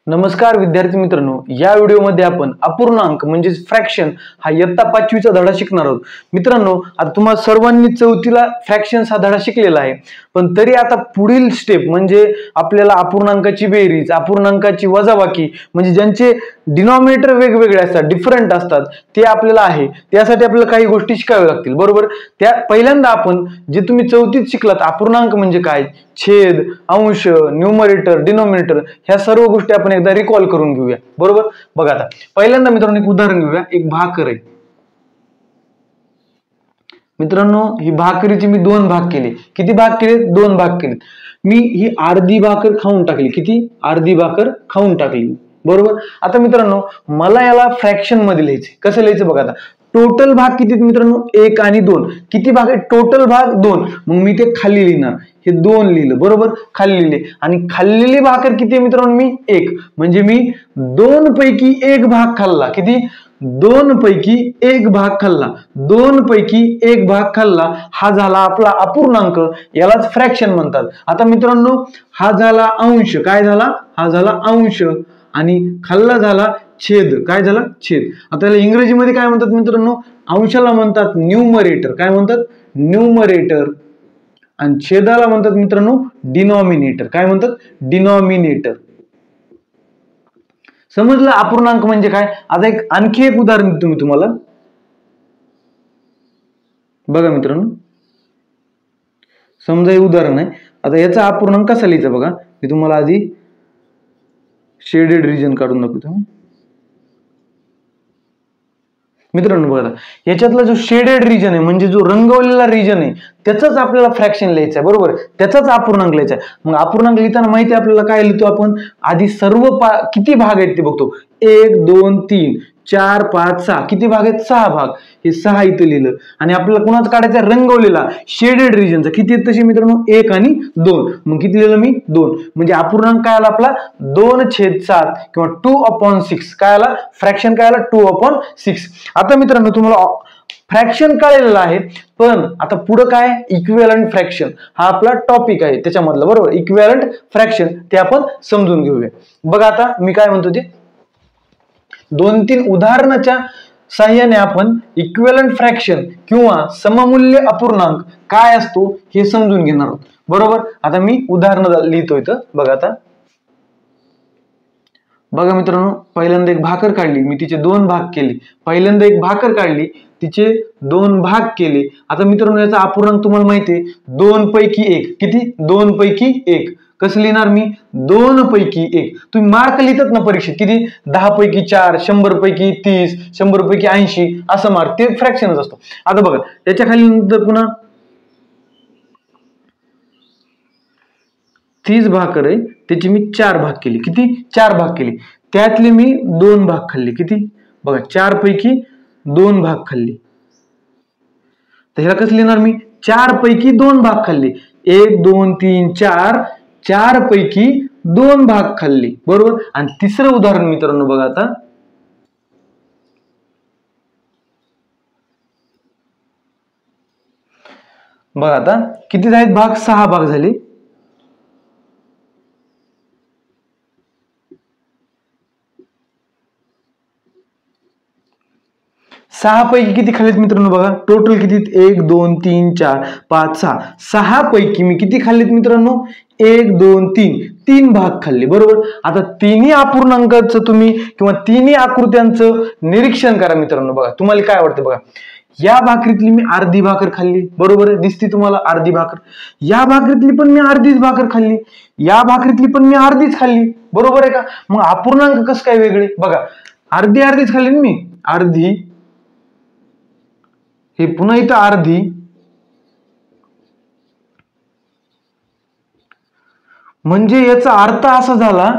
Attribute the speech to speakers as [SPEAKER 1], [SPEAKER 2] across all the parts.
[SPEAKER 1] नमस्कार विद्यार्थी मित्रांनो, या व्हिडिओमध्ये आपण अपूर्णांक म्हणजे फ्रॅक्शन हा इयत्ता 5वीचा धडा शिकणार आहोत। मित्रांनो, आता तुम्हाला सर्वांनी 4थीला फ्रॅक्शन्स हा धडा शिकलेला आहे, पण तरी आता पुढील स्टेप म्हणजे आपल्याला अपूर्णांकाची बेरीज, अपूर्णांकाची वजाबाकी म्हणजे ज्यांचे डिनॉमिनेटर वेगवेगळे असतात, डिफरंट असतात, ते आपल्याला आहे। त्यासाठी आपल्याला काही गोष्टी शिकाव्या लागतील, बरोबर। त्या पहिल्यांदा आपण जे तुम्ही 4थीत शिकलात अपूर्णांक म्हणजे काय, छेद, अंश, न्यूमरेटर, डिनॉमिनेटर, ह्या सर्व गोष्टी आपण एकदा रिकॉल करून घेऊया, बरोबर। बघा आता पहिल्यांदा मित्रांनो एक उदाहरण घेऊया। एक भाकर आहे मित्रांनो, ही भाकरीचे मी 2 भाग केले। किती भाग केले? 2 भाग केले। मी ही अर्धी भाकर खाऊन टाकली। किती? अर्धी भाकर खाऊन टाकली, बरोबर। आता मित्रांनो मला याला फ्रॅक्शन मध्ये लिहायचे। कसं लिहायचं बघा आता, टोटल भाग किती मित्रांनो? 1 आणि 2। किती भाग आहे? टोटल भाग 2। मग मी ते खाली लिहिणार, हे 2 लिहिलं, बरोबर, खाली लिहिले। आणि खाल्लेली भाकर किती आहे मित्रांनो? मी 1, म्हणजे मी 2 पैकी 1 भाग खाल्ला। किती? 2 पैकी 1 भाग खाल्ला। 2 पैकी 1 भाग खाल्ला, हा झाला आपला अपूर्णांक, यालाच फ्रॅक्शन म्हणतात। आता मित्रांनो हा झाला अंश, काय झाला? हा झाला अंश, आणि खाल्ला झाला छेद, काय झाला? छेद। आता याला इंग्रजीमध्ये काय म्हणतात मित्रांनो? अंशाला म्हणतात न्यूमरेटर। काय म्हणतात? न्यूमरेटर। आणि छेदाला म्हणतात मित्रांनो डिनॉमिनेटर। काय म्हणतात? डिनॉमिनेटर। समजलं अपूर्णांक म्हणजे काय? आता आणखी एक उदाहरण देतो मी तुम्हाला, बघा मित्रांनो। समजा हे उदाहरण आहे, आता याचा अपूर्णांक कसा लिहायचा बघा। मी तुम्हाला आधी शेडेड रिजन काढून दाखवतो मित्रांनो। बघा याच्यातला जो शेडेड रिजन आहे म्हणजे जो रंगवलेला रिजन आहे, त्याचाच आपल्याला फ्रॅक्शन लिहायचं आहे, बरोबर, त्याचाच अपूर्णांक लिहायचा आहे। मग अपूर्णांक लिहिताना माहिती आपल्याला काय लिहितो आपण? आधी सर्व किती भाग आहेत ते बघतो। 1 2 3 4 5 6, किती भाग आहेत? 6 भाग। हे 6 इथं लिहिलं। आणि आपल्याला कोणाचा काढायचा? रंगवलेला शेडेड रिजनचा। किती आहेत तसे मित्रांनो? 1 आणि 2। मग किती लिहिलं मी? 2। म्हणजे अपूर्णांक काय आला आपला? 2/7 किंवा 2/6। काय आला? फ्रॅक्शन काय आला? 2/6। आता मित्रांनो तुम्हाला फ्रॅक्शन कळलेलं आहे, पण आता पुढे काय? इक्विव्हॅलंट फ्रॅक्शन हा आपला टॉपिक आहे त्याच्यामधला, बरोबर। इक्विव्हॅलंट फ्रॅक्शन ते आपण समजून घेऊया। बघा आता मी काय म्हणतो ते 2-3 उदाहरणाच्या साहाय्याने आपण इक्विव्हॅलंट फ्रॅक्शन किंवा सममूल्य अपूर्णांक काय असतो हे समजून घेणार आहोत, बरोबर। आता मी उदाहरण लिहितोय तर बघा आता, बघा मित्रांनो, पहिल्यांदा एक भाकर काढली, मी तिचे 2 भाग केले। पहिल्यांदा एक भाकर काढली, तिचे 2 भाग केले। आता मित्रांनो याचा अपूर्णांक तुम्हाला माहिती आहे 2 पैकी 1। किती? 2 पैकी 1। कसं लिहिणार मी? 2 पैकी 1। तुम्ही मार्क लिहितात ना परीक्षेत, किती? 10 पैकी 4, 100 पैकी 30, 100 पैकी 80 असं मार्क, ते फ्रॅक्शनच असतो। आता बघा त्याच्या खाली नंतर पुन्हा 30 भाकर आहे, त्याची मी 4 भाग केले। किती? 4 भाग केले। त्यातले मी 2 भाग खाल्ले। किती? बघा 4 पैकी 2 भाग खाल्ले। तर ह्याला कसं लिहिणार मी? 4 पैकी 2 भाग खाल्ले। 1 2 3 4, 4 पैकी 2 भाग खाल्ले, बरोबर। आणि तिसरं उदाहरण मित्रांनो बघा आता, बघा आता किती झाले भाग? 6 भाग झाले। 6 पैकी किती खाल्लेत मित्रांनो? बघा टोटल किती? 1 2 3 4 5 6। 6 पैकी मी किती खाल्लेत मित्रांनो? 1 2 3, 3 भाग खाल्ले, बरोबर। आता तिन्ही अपूर्णांकाचं तुम्ही किंवा तिन्ही आकृत्यांचं निरीक्षण करा मित्रांनो। बघा तुम्हाला काय वाटतं? बघा या भाकरीतली मी अर्धी भाकर खाल्ली, बरोबर आहे, दिसते तुम्हाला अर्धी भाकर। या भाकरीतली पण मी अर्धीच भाकर खाल्ली, या भाकरीतली पण मी अर्धीच खाल्ली, बरोबर आहे का? मग अपूर्णांक कसं काय वेगळे? बघा अर्धी अर्धीच खाल्ली मी, अर्धी, हे पुन्हा इथं अर्धी, म्हणजे याचा अर्थ असा झाला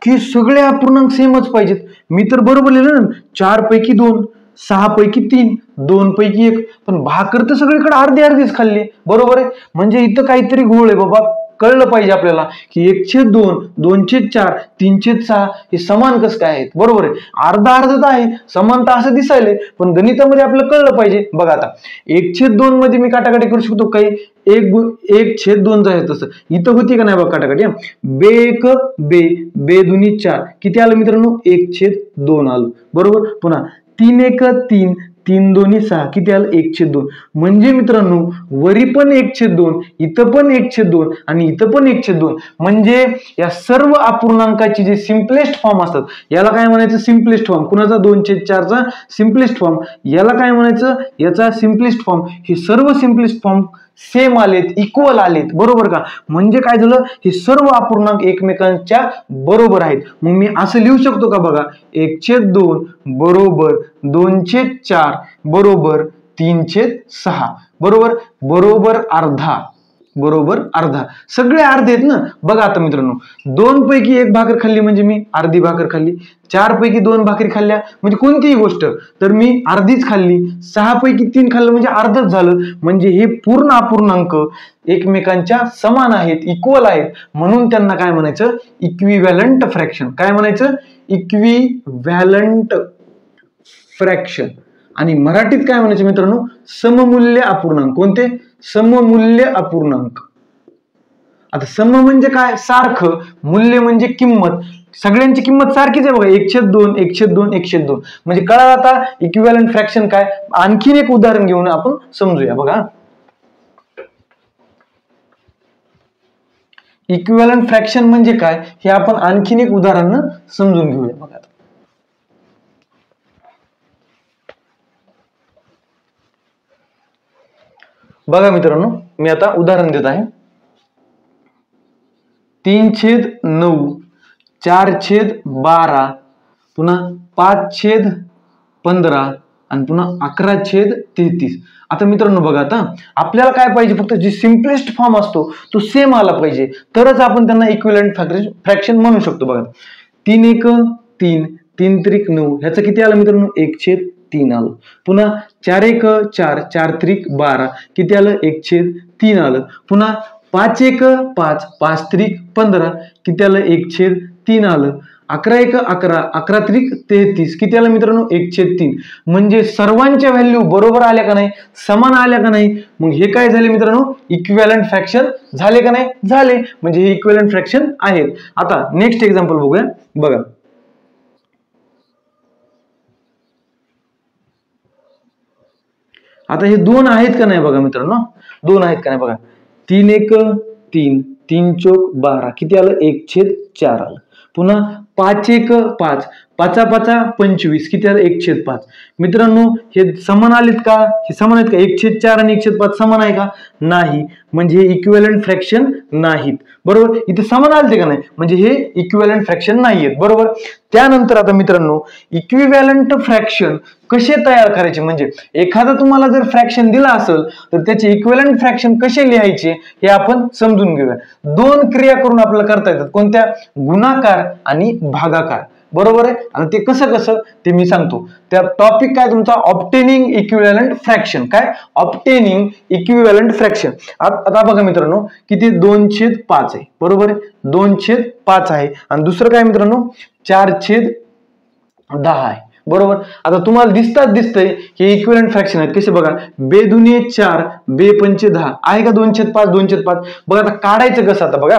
[SPEAKER 1] की सगळे अपूर्णांक सेमच पाहिजेत। मी तर बरोबर लिहिलं ना, 4 पैकी 2, 6 पैकी 3, 2 पैकी 1, पण भाकर तर सगळीकडे अर्धी अर्धीच खाल्ली, बरोबर आहे। म्हणजे इथं काहीतरी घोळ आहे बाबा, कळलं पाहिजे आपल्याला की 1/2, 2/4, 3/6 हे समान कसं काय आहेत. बरोबर आहे, अर्धा अर्ध तर आहे, समानता असं दिसायलंय, पण गणितामध्ये आपल्याला कळलं पाहिजे. बघा आता 1/2 मध्ये मी काटाकाटी करू शकतो काही, 1/2 आहे तसं इथं होती का नाही बघा काटाकाटी. बे 1 बे, बे 2 4 किती आलं मित्रांनो, 1/2 आलं. बरोबर, पुन्हा 3 1 3, 3 2 6 किती आलं, 1/2. म्हणजे मित्रांनो वरी पण 1/2, इथं पण 1/2 आणि इथं पण 1/2. म्हणजे या सर्व अपूर्णांकाची जे सिम्पलेस्ट फॉर्म असतात याला काय म्हणायचं, सिम्पलेस्ट फॉर्म. कुणाचा, 2/4चा सिम्पलेस्ट फॉर्म. याला काय म्हणायचं, याचा सिम्पलेस्ट फॉर्म. हे सर्व सिम्पलेस्ट फॉर्म सेम आलेत, इक्वल आलेत. बरोबर का, म्हणजे काय झालं, हे सर्व अपूर्णांक एकमेकांच्या बरोबर आहेत. मग मी असं लिहू शकतो का, बघा 1/2 बरोबर 2/4 बरोबर 3/6 बरोबर बरोबर अर्धा, बरोबर अर्धा. सगळे अर्धे आहेत ना. बघा आता मित्रांनो, 2 पैकी 1 भाकर खाल्ली म्हणजे मी अर्धी भाकर खाल्ली, 4 पैकी 2 भाकरी खाल्ल्या म्हणजे कोणतीही गोष्ट तर मी अर्धीच खाल्ली, 6 पैकी 3 खाल्लं म्हणजे अर्धच झालं. म्हणजे हे पूर्ण अपूर्णांक एकमेकांच्या समान आहेत, इक्वल आहेत, म्हणून त्यांना काय म्हणायचं, इक्विव्हॅलंट फ्रॅक्शन. काय म्हणायचं, इक्विव्हॅलंट फ्रॅक्शन. आणि मराठीत काय म्हणायचं मित्रांनो, सममूल्य अपूर्णांक. कोणते, सममूल्य अपूर्णांक. आता सम म्हणजे काय, सारखं, मूल्य म्हणजे किंमत. सगळ्यांची किंमत सारखीच आहे बघा, 1/2 1/2 1/2. म्हणजे कळलं आता इक्विव्हॅलंट फ्रॅक्शन काय. आणखीन एक उदाहरण घेऊन आपण समजूया. बघा इक्विव्हॅलंट फ्रॅक्शन म्हणजे काय हे आपण आणखीन एक उदाहरण समजून घेऊया. बघा बघा मित्रांनो, मी आता उदाहरण देत आहे. 3/9, 4/12, पुन्हा 5/15 आणि पुन्हा 11/33. आता मित्रांनो बघा, आता आपल्याला काय पाहिजे, फक्त जी सिम्पलेस्ट फॉर्म असतो तो सेम आला पाहिजे, तरच आपण त्यांना इक्विव्हॅलंट फ्रॅक्शन म्हणू शकतो. बघा 3 1 3, 3 3 9 ह्याचं किती आलं मित्रांनो, 1/3 आलं. पुन्हा 4 1 4, 4 3 12 किती आलं, 1/3 आलं. पुन्हा 5 1 5, 5 3 15 किती आलं, 1/3 आलं. 11 1 11, 11 3 33 किती आलं मित्रांनो, 1/3. म्हणजे सर्वांच्या व्हॅल्यू बरोबर आल्या का नाही, समान आल्या का नाही. मग हे काय झाले मित्रांनो, इक्विव्हॅलंट फ्रॅक्शन झाले का नाही, झाले. म्हणजे हे इक्विव्हॅलंट फ्रॅक्शन आहेत. आता नेक्स्ट एक्झाम्पल बघूया. बघा आता हे 2 आहेत का नाही, बघा मित्रांनो 2 आहेत का नाही. बघा 3 1 3, 3 4 12 किती आलं, 1/4 आलं. पुन्हा 5 1 5, 5 5 25 किती आलं, 1/5. मित्रांनो हे समान आलेत का, हे समान आहेत का, 1/4 आणि 1/5 समान आहे का, नाही. म्हणजे हे इक्विव्हॅलंट फ्रॅक्शन नाहीत. बरोबर, इथे समान आलते का नाही, म्हणजे हे इक्विव्हॅलंट फ्रॅक्शन नाहीयेत. बरोबर. त्यानंतर आता मित्रांनो इक्विव्हॅलंट फ्रॅक्शन कसे तयार करायचे, म्हणजे एखादा तुम्हाला जर फ्रॅक्शन दिला असेल तर त्याचे इक्विव्हॅलंट फ्रॅक्शन कसे लिहायचे हे आपण समजून घेऊया. 2 क्रिया करून आपल्याला करता येतात. कोणत्या, गुणाकार आणि भागाकार. बरोबर आहे. आणि ते कसं कसं ते मी सांगतो. त्या टॉपिक काय तुमचा, ऑब्टेनिंग इक्विव्हॅलंट फ्रॅक्शन. काय, ऑब्टेनिंग इक्विव्हॅलंट फ्रॅक्शन. आता बघा मित्रांनो किती, 2/5 आहे. बरोबर आहे, 2/5 आहे. आणि दुसरं काय मित्रांनो, 4/10 आहे. बरोबर. आता तुम्हाला दिसतंय हे इक्विव्हॅलंट फ्रॅक्शन आहेत. कसे बघा, बे 2 4, बे 5 10 आहे का, 2/5 2/5. बघा आता काढायचं कसं, आता बघा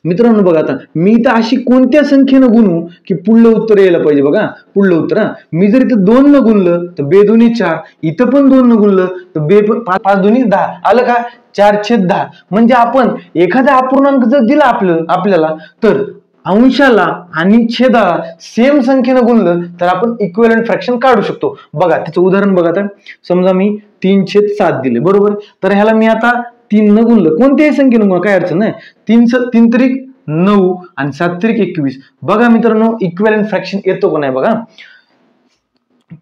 [SPEAKER 1] मित्रांनो, बघा आता मी तर अशी कोणत्या संख्येनं गुणू की पुढलं उत्तर यायला पाहिजे. बघा पुढलं उत्तर, मी जर इथं 2 न गुणलं तर बे 2 4, इथं पण 2 न गुणलं तर बे 5 2 10 आलं का, 4/10. म्हणजे आपण एखादा अपूर्णांक जर दिला आपल्याला तर अंशाला आणि छेदाला सेम संख्येनं गुणलं तर आपण इक्विव्हॅलंट फ्रॅक्शन काढू शकतो. बघा त्याचं उदाहरण बघा. आता समजा मी 3/7 दिले. बरोबर. तर ह्याला मी आता 3 न गुणलं, कोणत्याही संख्येनं गुणलं काय अडचण नाही. 3 3 9 आणि 7 3 21. बघा मित्रांनो इक्विव्हॅलंट फ्रॅक्शन येतो का नाही. बघा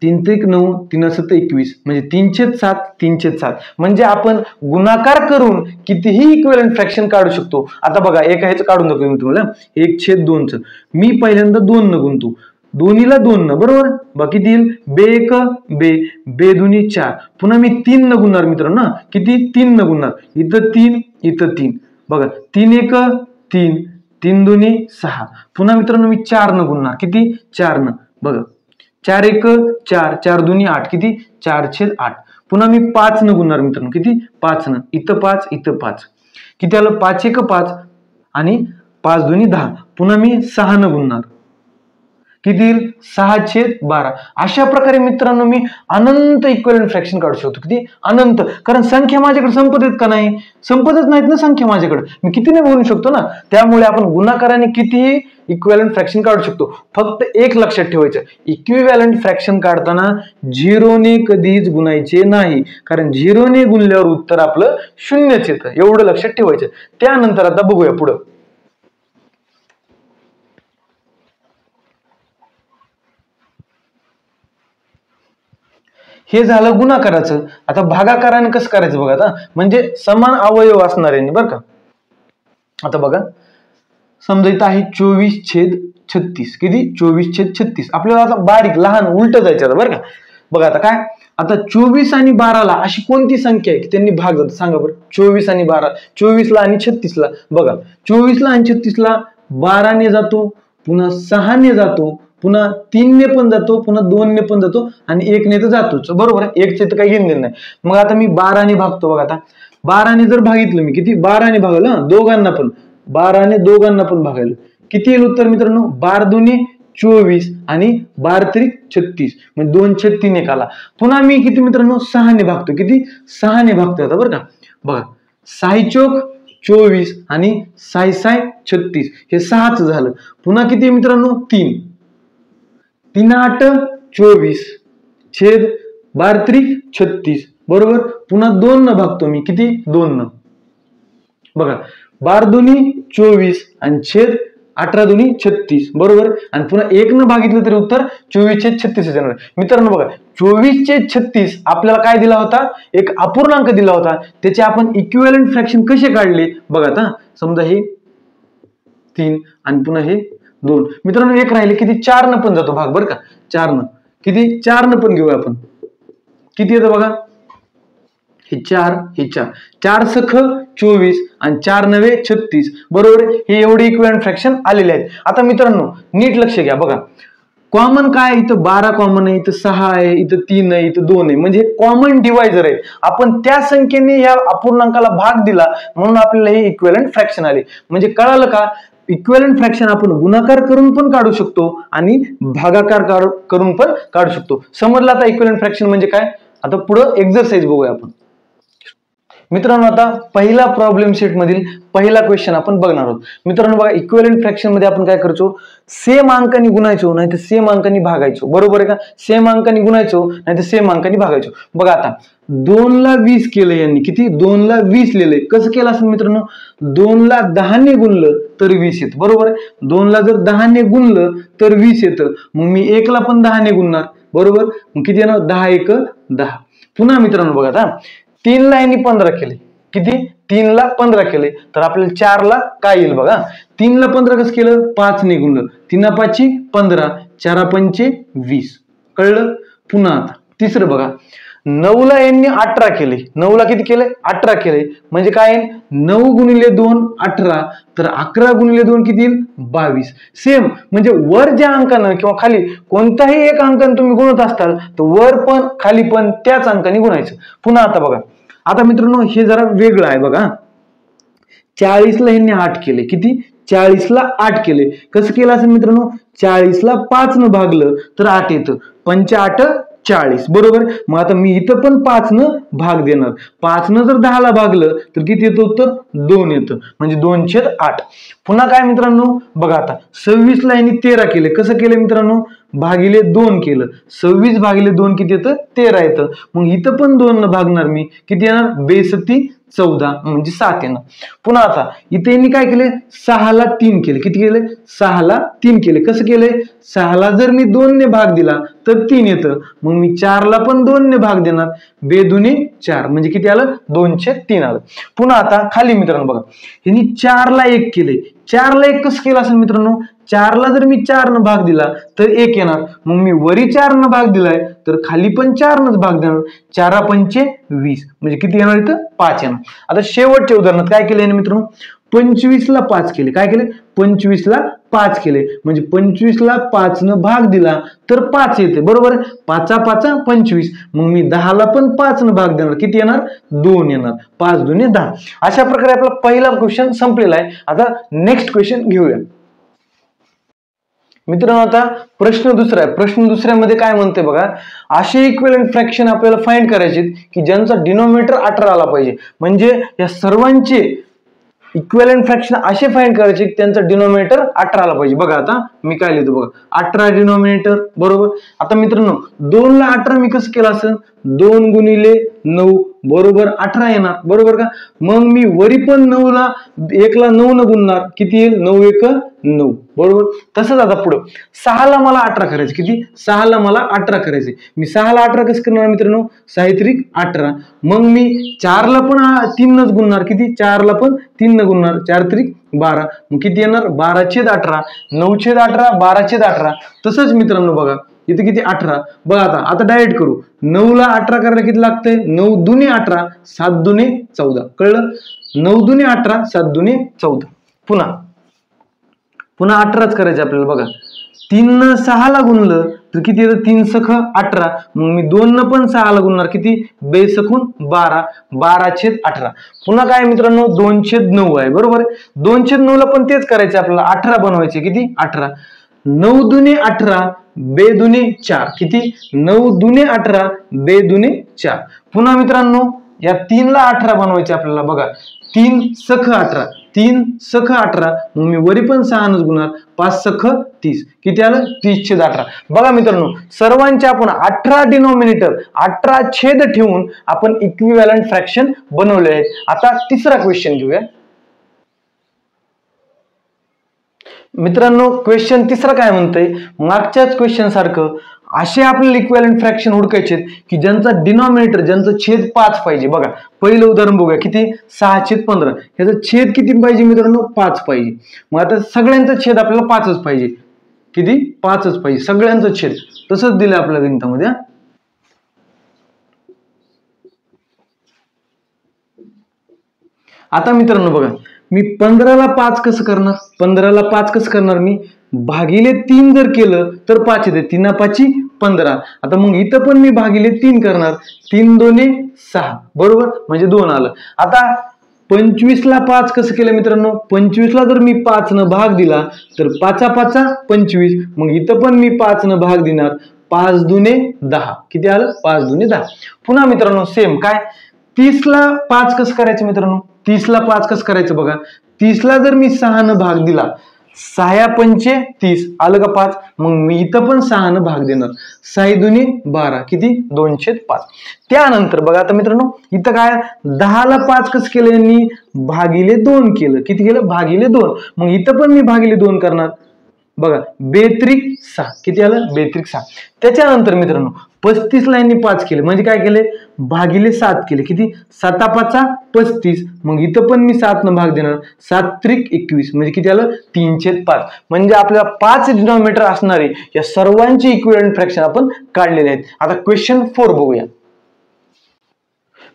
[SPEAKER 1] 3 3 9, 3 7 21 म्हणजे 3/7 3/7. म्हणजे आपण गुणाकार करून कितीही इक्विव्हॅलंट फ्रॅक्शन काढू शकतो. आता बघा एका ह्याचं काढून दाखवतो मी तुम्हाला, 1/2चं. मी पहिल्यांदा 2 न गुणतो, दोन्हीला 2 न. बरोबर. बाकी येईल बे 1 बे, बे 2 4. पुन्हा मी 3 न गुणणार मित्रांनो, किती, 3 न गुणणार. इथं 3 इथं 3. बघा 3 1 3, 3 2 6. पुन्हा मित्रांनो मी 4 न गुणणार, किती 4 न, बघा 4 1 4, 4 2 8, किती 4/8. पुन्हा मी 5 न गुणणार मित्रांनो, किती 5 न, इथं 5 इथं 5, किती आलं 5 1 5 आणि 5 2 10. पुन्हा मी 6 न गुणणार, किती येईल 6/12. अशा प्रकारे मित्रांनो मी अनंत इक्विव्हॅलेंट फ्रॅक्शन काढू शकतो, किती अनंत, कारण संख्या माझ्याकडे संपत आहेत का नाही, संपतच नाहीत ना संख्या माझ्याकडे, मी कितीने बोलू शकतो ना. त्यामुळे आपण गुणाकाराने कितीही इक्विव्हॅलेंट फ्रॅक्शन काढू शकतो. फक्त एक लक्षात ठेवायचं, इक्विव्हॅलेंट फ्रॅक्शन काढताना 0 ने कधीच गुणायचे नाही, कारण 0 ने गुणल्यावर उत्तर आपलं 0च येतं, एवढं लक्षात ठेवायचं. त्यानंतर आता बघूया पुढं. हे झालं गुणाकाराचं. आता भागाकाराने कसं करायचं बघा आता, म्हणजे समान अवयव असणारे बरं का. आता बघा समजा इथं आहे 24/36, किती 24/36. आपल्याला आता बारीक लहान उलट जायचं बरं का. बघा आता काय, आता 24 आणि 12ला अशी कोणती संख्या आहे की त्यांनी भाग जातो सांगा बरं. 24 आणि 12, 24ला आणि 36ला, बघा 24ला आणि 36ला 12 ने जातो, पुन्हा 6 ने जातो, पुन्हा 3 ने पण जातो, पुन्हा 2 ने पण जातो आणि 1 ने तर जातोच, बरोबर आहे. 1 चे तर काही घेणं नाही. मग आता मी 12 ने भागतो, बघा आता 12 ने जर भागितलं मी, किती 12 ने भागलं दोघांना पण, 12 ने दोघांना पण भागायला, किती येईल उत्तर मित्रांनो 12 2 24 आणि 12 3 36, म्हणजे 2/3 1 आला. पुन्हा मी किती मित्रांनो 6 ने भागतो, किती 6 ने भागतो आता बरं का. बघा 6 चौक 24 आणि 6 6 36, हे 6च झालं. पुन्हा किती मित्रांनो 3 3 8 24 छेद 12 3 36, बरोबर. पुन्हा 2 न भागतो मी, किती 2 न, बघा 12 2 24 आणि छेद 18 2 36, बरोबर. आणि पुन्हा 1 न भागितलं तरी उत्तर 24/36 येणार. मित्रांनो बघा 24/36 आपल्याला काय दिला होता, एक अपूर्णांक दिला होता. त्याचे आपण इक्विव्हॅलेंट फ्रॅक्शन कसे काढले बघा. आता समजा हे 3 आणि पुन्हा हे 2, मित्रांनो 1 राहिले, किती 4 न पण जातो भाग बरं का. 4 न, किती 4 न पण घेऊया आपण, किती येतं बघा, हे 4 हे 4, 4 सख 24 आणि 4 9 36, बरोबर. हे एवढे इक्विव्हॅलेंट फ्रॅक्शन आलेले आहेत. आता मित्रांनो नीट लक्ष घ्या, बघा कॉमन काय, इथं 12 कॉमन आहे, इथं 6 आहे, इथं 3 आहे, इथं 2 आहे, म्हणजे कॉमन डिवायझर आहे. आपण त्या संख्येने या अपूर्णांकाला भाग दिला म्हणून आपल्याला हे इक्विव्हॅलेंट फ्रॅक्शन आले. म्हणजे कळालं का, इक्विव्हॅलेंट फ्रॅक्शन आपण गुणाकार करून पण काढू शकतो आणि भागाकार करून पण काढू शकतो. समजलं आता इक्विव्हॅलेंट फ्रॅक्शन म्हणजे काय. आता पुढं एक्झरसाइज बघूया आपण. मित्रांनो आता पहिला प्रॉब्लेम सेट मधील पहिला क्वेश्चन आपण बघणार आहोत. मित्रांनो बघा इक्विव्हॅलेंट फ्रॅक्शन मध्ये आपण काय करतो, सेम अंकांनी गुणायचो नाही तर सेम अंकांनी भागायचो, बरोबर आहे का. सेम अंकांनी गुणायचो नाही तर सेम अंकांनी भागायचो. बघा आता 2 ला 20 केलं यांनी, किती 2 ला 20 लिहिलंय. कसं केलं असेल मित्रांनो, 2 ला 10 ने गुणलं तर 20 येतं, बरोबर आहे. 2 ला जर 10 ने गुणलं तर 20 येतं. मग मी 1 ला पण 10 ने गुणणार, बरोबर. मग किती येणार 10 1 10. पुन्हा मित्रांनो बघा आता 3 ला यांनी 15 केले, किती 3 ला 15 केले, तर आपल्याला 4 ला काय येईल बघा. 3 ला 15 कसं केलं, 5 ने गुणलं, 3 5 15, 4 5 20, कळलं. पुन्हा आता तिसरं बघा 9 ला यांनी 18 केले, 9 ला किती केले 18 केले, म्हणजे काय 9 गुणिले 2 18, तर 11 गुणिले 2 किती येईल 22. सेम म्हणजे वर ज्या अंकानं किंवा खाली कोणताही एक अंकानं तुम्ही गुणत असताल तर वर पण खाली पण त्याच अंकाने गुणायचं. पुन्हा आता बघा, आता मित्रांनो हे जरा वेगळं आहे बघा. 40 ला यांनी 8 केले, किती 40 ला 8 केले. कसं केलं असेल मित्रांनो, 40 ला 5 न भागलं तर 8 येतं, 5 8 40, बरोबर. मग आता मी इथं पण 5 न भाग देणार. 5 न जर 10 ला भागलं तर किती येतं उत्तर 2 येतं, म्हणजे 2/8. पुन्हा काय मित्रांनो बघा आता 26 ला यांनी 13 केले. कसं केलं मित्रांनो, भागिले 2 केलं. 26 भागिले 2 किती येतं 13 येतं. मग इथं पण 2 न भागणार मी, किती येणार 62 14, म्हणजे 7 येणार. पुन्हा आता इथे यांनी काय केले 6 ला 3 केले, किती केले 6 ला 3 केले. कसं केले, 6 ला जर मी 2 ने भाग दिला तर 3 येतं. मग मी 4 ला पण 2 ने भाग देणार, 2 दुनी 4, म्हणजे किती आलं 2/3 आलं. पुन्हा आता खाली मित्रांनो बघा यांनी 4 ला 1 केले. 4 ला 1 कसं केलं असेल मित्रांनो, 4 ला जर मी 4 न भाग दिला तर 1 येणार. मग मी वरी 4 न भाग दिलाय तर खाली पण 4 नच भाग देणार, 4 5 20, म्हणजे किती येणार इथं 5 येणार. आता शेवटच्या उदाहरणात काय केलं मित्रांनो, 25 ला 5 केले. काय केले? 25 ला 5 केले. म्हणजे 25 ला 5 न भाग दिला तर 5 येते. बरोबर आहे. 5 5 25. मग मी 10 ला पण 5 न भाग देणार. किती येणार? 2 येणार. 5 दुने 10. अशा प्रकारे आपला पहिला क्वेश्चन संपलेला आहे. आता नेक्स्ट क्वेश्चन घेऊया. मित्रांनो, आता प्रश्न दुसरा आहे. प्रश्न दुसऱ्यामध्ये काय म्हणते बघा, असे इक्विव्हॅलेंट फ्रॅक्शन आपल्याला फाइंड करायचे की ज्यांचा डिनॉमिनेटर 18 आला पाहिजे. म्हणजे या सर्वांचे इक्विव्हॅलेंट फ्रॅक्शन असे फाइंड करायचे की त्यांचा डिनॉमिनेटर 18 आला पाहिजे. बघा आता मी काय लिहितो बघा, 18 डिनॉमिनेटर. बरोबर. आता मित्रांनो 2 ला 18 मी कसं केलं असेल, 2 गुणिले 9 बरोबर 18 येणार. बरोबर का? मग मी वरी पण 9 ला 1 ला 9 न गुणणार. किती येईल? 9 1 9. बरोबर. तसंच आता पुढं 6 ला मला 18 करायचे. किती? 6 ला मला 18 करायचे. मी 6 ला 18 कसं करणार मित्रांनो? 6 त्रिक 18. मग मी 4 ला पण 3 नच गुणणार. किती? 4 ला पण 3 न गुणणार. 4 त्रिक 12. मग किती येणार? 12/18. 9/18 12/18. तसंच मित्रांनो बघा इथे किती? 18. बघा आता डायरेक्ट करू. 9 ला 18 करायला किती लागतंय? 9 दुने 18 7 दुने 14. कळलं? 9 दुने 18 7 दुने 14. पुन्हा 18च करायचे आपल्याला. बघा 3 न 6 ला गुणलं तर किती येतं? 3 सख 18. मग मी 2 न पण 6 ला गुणणार. किती? 2 सखून 12 12/18. पुन्हा काय मित्रांनो? 2/9 आहे. बरोबर. 2/9 ला पण तेच करायचे आपल्याला. 18 बनवायचे. किती? 18. 9 दुने 18 2 दुने 4. किती? 9 दुने 18 2 दुने 4. पुन्हा मित्रांनो या 3 ला 18 बनवायचे आपल्याला. बघा 3 सख 18 3 सख 18. मग मी वरी पण 6 नच गुणणार. 5 सख 30. किती आलं? 30/18. बघा मित्रांनो सर्वांचे आपण 18 डिनॉमिनेटर 18 छेद ठेवून आपण इक्विव्हॅलेंट फ्रॅक्शन बनवले आहेत. आता तिसरा क्वेश्चन घेऊया. मित्रांनो क्वेश्चन तिसरा काय म्हणतंय, मागच्याच क्वेश्चन सारखं असे आपल्याला इक्विव्हॅलेंट फ्रॅक्शन हुडकायचे की ज्यांचा डिनॉमिनेटर ज्यांचं छेद 5 पाहिजे. बघा पहिलं उदाहरण बघूया. किती? 6/15. ह्याचा छेद किती पाहिजे मित्रांनो? 5 पाहिजे. मग आता सगळ्यांचा छेद आपल्याला 5च पाहिजे. किती? 5च पाहिजे सगळ्यांचा छेद. तसंच दिलं आपल्या गणितामध्ये. आता मित्रांनो बघा मी 15 ला 5 कसं करणार? 15 ला 5 कसं करणार? मी भागिले 3 जर केलं तर 5 येते. 3 5 15. आता मग इथं पण मी भागिले 3 करणार. 3 2 6. बरोबर. म्हणजे 2 आलं. आता 25 ला 5 कसं केलं मित्रांनो? 25 ला जर मी 5 न भाग दिला तर 5 5 25. मग इथं पण मी 5 न भाग देणार. 5 दुने 10. किती आलं? 5 दुने 10. पुन्हा मित्रांनो सेम काय 30 ला 5 कसं करायचं मित्रांनो? 30 ला 5 कसं करायचं बघा. 30 ला जर मी 6 न भाग दिला 6 पंचे 30 आलं का 5. मग मी इथं पण 6 न भाग देणार. 6 दुने 12. किती? 2/5. त्यानंतर बघा आता मित्रांनो इथं काय 10 ला 5 कसं केलं यांनी? भागिले 2 केलं. किती केलं? भागिले 2. मग इथं पण मी भागिले 2 करणार. बघा 2 त्रिक 6. किती आलं? 2 त्रिक 6. त्याच्यानंतर मित्रांनो 35 ला यांनी 5 केले. म्हणजे काय केले? भागिले 7 केले. किती? 7 5 35. मग इथं पण मी 7 न भाग देणार. 7 त्रिक 21. म्हणजे किती आलं? 3/5. म्हणजे आपल्याला 5 डिनॉमिनेटर असणारे या सर्वांचे इक्विव्हॅलेंट फ्रॅक्शन आपण काढलेले आहेत. आता क्वेश्चन 4 बघूया.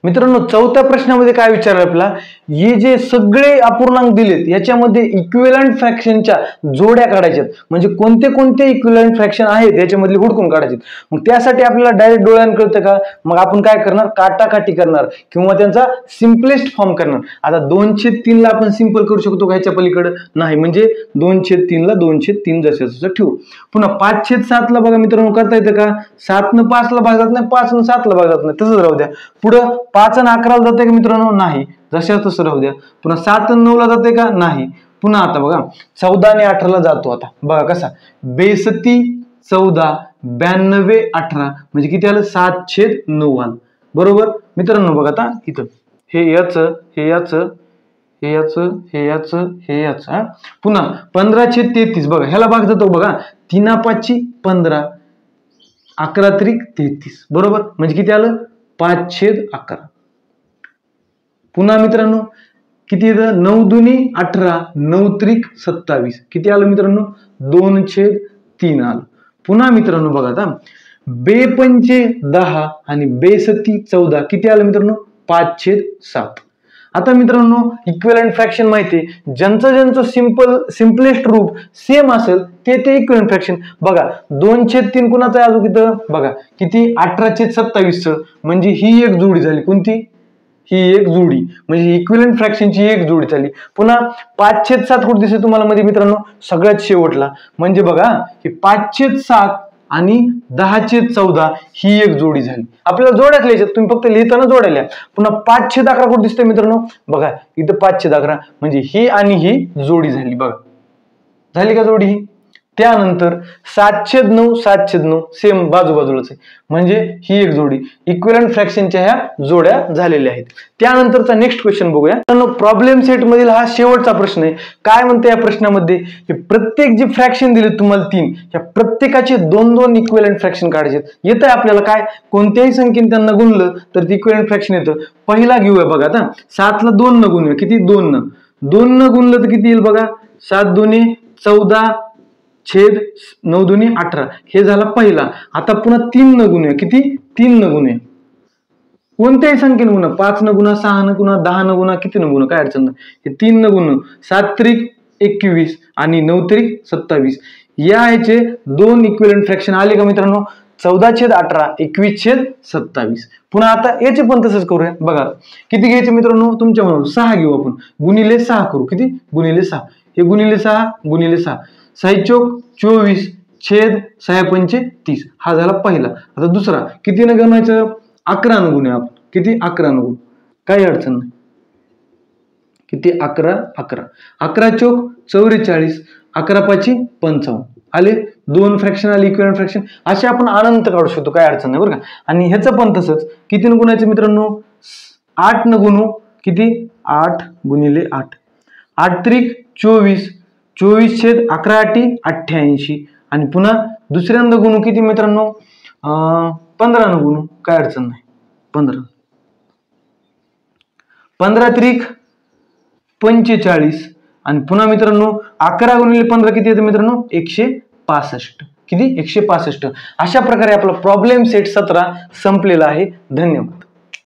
[SPEAKER 1] मित्रांनो चौथ्या प्रश्नामध्ये काय विचारलं आपल्याला, हे जे सगळे अपूर्णांक दिलेत याच्यामध्ये इक्विव्हॅलेंट फ्रॅक्शनच्या जोड्या काढायच्यात. म्हणजे कोणते कोणते इक्विव्हॅलेंट फ्रॅक्शन आहेत याच्यामधले हुडकून काढायचे. मग त्यासाठी आपल्याला डायरेक्ट डोळ्यानं कळतं का? मग आपण काय करणार? काटाकाटी करणार किंवा त्यांचा सिम्पलेस्ट फॉर्म करणार. आता 2/3 ला आपण सिंपल करू शकतो का ह्याच्या पलीकडे? नाही. म्हणजे 2/3 ला 2/3 जसं तसं ठेवू. पुन्हा 5/7 ला बघा मित्रांनो करता येतं का? 7 न 5 ला भागत नाही, 5 न 7 ला भागत नाही. तसंच राहू द्या. पुढं 5 आणि 11 ला जाते का मित्रांनो? नाही. जशा तसं राहू द्या. पुन्हा 7 आणि 9 ला जाते का? नाही. पुन्हा आता बघा 14 आणि 18 ला जातो. आता बघा कसा 62 14 92 18. म्हणजे किती आलं? 7/9 आलं. बरोबर मित्रांनो. बघा आता इथं हे याच हे याच हे याच हे याच हे याच. पुन्हा 15/33. बघा ह्याला भाग जातो. बघा 3 5 15 11 त्रिक 33. बरोबर. म्हणजे किती आलं? 5/11. पुन्हा मित्रांनो किती येतं? 9 दुनी 18 9 त्रिक 27. किती आलं मित्रांनो? 2/3 आलं. पुन्हा मित्रांनो बघा आता 2 पंचे 10 आणि 2 सत्ती 14. किती आलं मित्रांनो? 5/7. आता मित्रांनो इक्विव्हॅलंट फ्रॅक्शन माहिती आहे, ज्यांचं सिम्पलेस्ट रूप सेम असेल ते इक्विव्हॅलंट फ्रॅक्शन. बघा 2/3 कुणाचं आहे अजून इथं बघा किती 18/27 म्हणजे ही एक जोडी झाली. कोणती? ही एक जोडी म्हणजे इक्विव्हॅलंट फ्रॅक्शनची एक जोडी झाली. पुन्हा 5/7 कुठे दिसते तुम्हाला मध्ये मित्रांनो? सगळ्यात शेवटला. म्हणजे बघा हे 5/7 आणि 10/14 ही एक जोडी झाली. आपल्याला जोड्याच लिहायच्यात, तुम्ही फक्त लिहिताना जोड्या. पुन्हा 5/11 कुठे दिसते मित्रांनो? बघा इथं 5/11 म्हणजे ही आणि ही जोडी झाली. बघा झाली का जोडी ही? त्यानंतर 7/9 सेम बाजूबाजूलाच आहे म्हणजे ही एक जोडी. इक्विव्हॅलंट फ्रॅक्शनच्या ह्या जोड्या झालेल्या आहेत. त्यानंतरचा नेक्स्ट क्वेश्चन बघूया. प्रॉब्लेम सेट मधील हा शेवटचा प्रश्न आहे. काय म्हणते या प्रश्नामध्ये? हे प्रत्येक जे फ्रॅक्शन दिले तुम्हाला 3, या प्रत्येकाचे 2-2 इक्विव्हॅलंट फ्रॅक्शन काढायचे. येतं आपल्याला काय? कोणत्याही संख्येने त्यांना गुणलं तर ते इक्विव्हॅलंट फ्रॅक्शन येतं. पहिला घेऊया बघा आता 7 ला 2 न गुणूया. किती? 2 न गुणलं तर किती येईल बघा? 7 2 14 छेद 9 2 18 हे झाला पहिला. आता पुन्हा 3 न गुणूया. किती? 3 न गुणूया. कोणत्याही संख्येने गुणा, 5 न गुणा, 6 न गुणा, 10 न गुणा, किती न गुणा, काय अडचण नाही. हे 3 न गुण 7 त्रिक 21 आणि 9 त्रिक 27 या याचे 2 इक्विव्हॅलंट फ्रॅक्शन आले का मित्रांनो? 14/18 21/27. पुन्हा आता याचे पण तसंच करूया. बघा किती घ्यायचे मित्रांनो? तुमच्या म्हणून 6 घेऊ आपण. गुणिले 6 करू. किती? गुणिले 6. हे गुणिले 6 गुणिले 6 6 चौक 24 छेद 6 पंचे 30 हा झाला पहिला. आता दुसरा किती न गणायचं? 11 न गुणूया आपण. किती? 11 न गुण, काही अडचण नाही. किती? 11 11 चौक 44 11 5 55 आले. 2 फ्रॅक्शन आले इक्विव्हॅलंट फ्रॅक्शन. असे आपण अनंत काढू शकतो, काय अडचण नाही बरं का. आणि ह्याचं पण तसंच. किती न गुणायचं मित्रांनो? 8 न गुणू. किती? 8 गुणिले 8 8 त्रिक 24 24/11 8 88 आणि पुन्हा दुसऱ्यांदा गुणू. किती मित्रांनो? 15 न गुणू, काय अडचण नाही. 15 त्रिक 45 आणि पुन्हा मित्रांनो 11 गुणिले 15 किती येतं मित्रांनो? 165. किती? 165. अशा प्रकारे आपला प्रॉब्लेम सेट 17 संपलेला आहे. धन्यवाद.